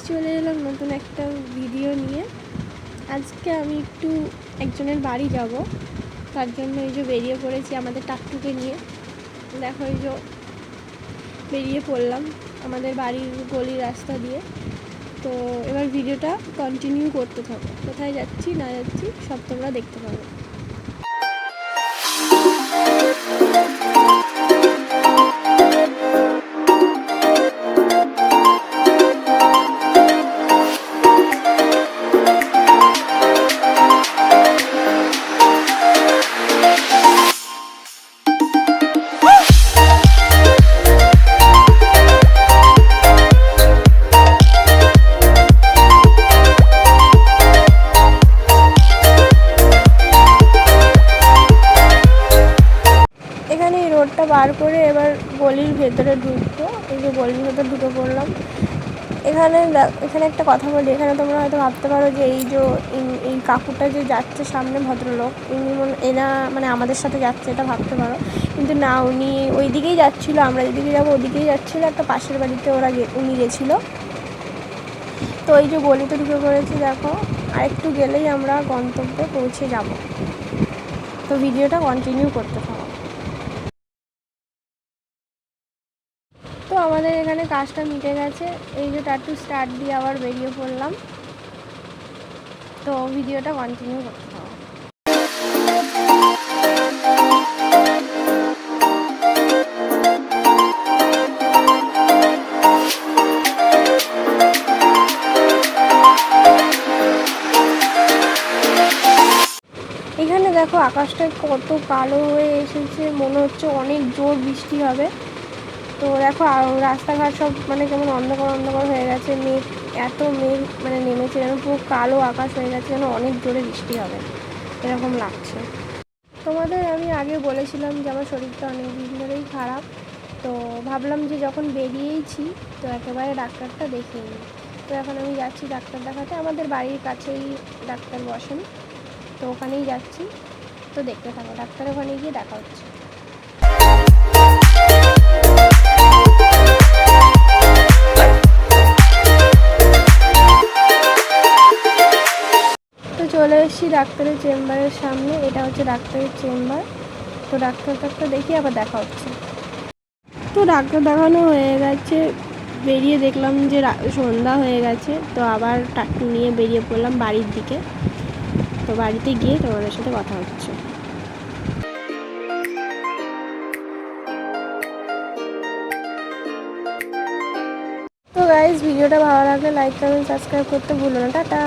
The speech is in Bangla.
চলে এলাম নতুন একটা ভিডিও নিয়ে। আজকে আমি একটু একজনের বাড়ি যাব, তার জন্য এই যে বেরিয়ে পড়েছি আমাদের টাকটুকে নিয়ে। দেখো এই যে বেরিয়ে পড়লাম আমাদের বাড়ির গলির রাস্তা দিয়ে। তো এবার ভিডিওটা কন্টিনিউ করতে থাকো, কোথায় যাচ্ছি না যাচ্ছি সব তোমরা দেখতে পাবে। এখানে এই রোডটা পার করে এবার গলির ভেতরে ঢুকবো। এই যে গলির ভেতরে ঢুকে পড়লাম। এখানে একটা কথা বলি, এখানে তোমরা হয়তো ভাবতে পারো যে এই কাকুটা যে যাচ্ছে সামনে ভদ্রলোক, এরা মানে আমাদের সাথে যাচ্ছে এটা ভাবতে পারো, কিন্তু না, উনি ওই দিকেই যাচ্ছিলো, আমরা যেদিকে যাবো ওদিকেই যাচ্ছিলো। একটা পাশের বাড়িতে উনি গেছিলো। তো এই যে গলিতে ঢুকে পড়েছি, দেখো আরেকটু গেলেই আমরা গন্তব্যে পৌঁছে যাব। তো ভিডিওটা কন্টিনিউ করতে থাকো। তো আমাদের এখানে কাজটা মিটে গেছে, এই যে টাটু স্টার্ট দিয়ে আবার বেরিয়ে পড়লাম। তো ভিডিওটা কন্টিনিউ করতে থাকো। এখানে দেখো আকাশটা কত কালো হয়ে এসেছে, মনে হচ্ছে অনেক জোর বৃষ্টি হবে। তো দেখো রাস্তাঘাট সব মানে কেমন অন্ধকার অন্ধকার হয়ে গেছে, এত মেঘ মানে নেমেছে যেন পুরো কালো আকাশ হয়ে গেছে, যেন অনেক জোরে বৃষ্টি হবে এরকম লাগছে। তোমাদের আমি আগে বলেছিলাম যে আমার শরীরটা অনেক দিন ধরেই খারাপ, তো ভাবলাম যে যখন বেরিয়েইছি তো একেবারে ডাক্তারটা দেখিয়ে নিই। তো এখন আমি যাচ্ছি ডাক্তার দেখাতে, আমাদের বাড়ির কাছেই ডাক্তার বসেন, তো ওখানেই যাচ্ছি। তো দেখতে থাকো, ডাক্তার ওখানে গিয়ে দেখা হচ্ছে। তো চলে এসেছি ডাক্তারের চেম্বারের সামনে, এটা হচ্ছে ডাক্তারের চেম্বার। তো ডাক্তার দেখি আবার দেখা হচ্ছে। তো ডাক্তার দেখানো হয়ে গেছে, বেরিয়ে দেখলাম যে সন্ধ্যা হয়ে গেছে। তো আবার টাকটু নিয়ে বেরিয়ে পড়লাম বাড়ির দিকে। তো বাড়িতে গিয়ে তোমাদের সাথে কথা হচ্ছে। তো গাইস, ভিডিওটা ভালো লাগলে লাইক কমেন্ট সাবস্ক্রাইব করতে ভুলো না। টাটা।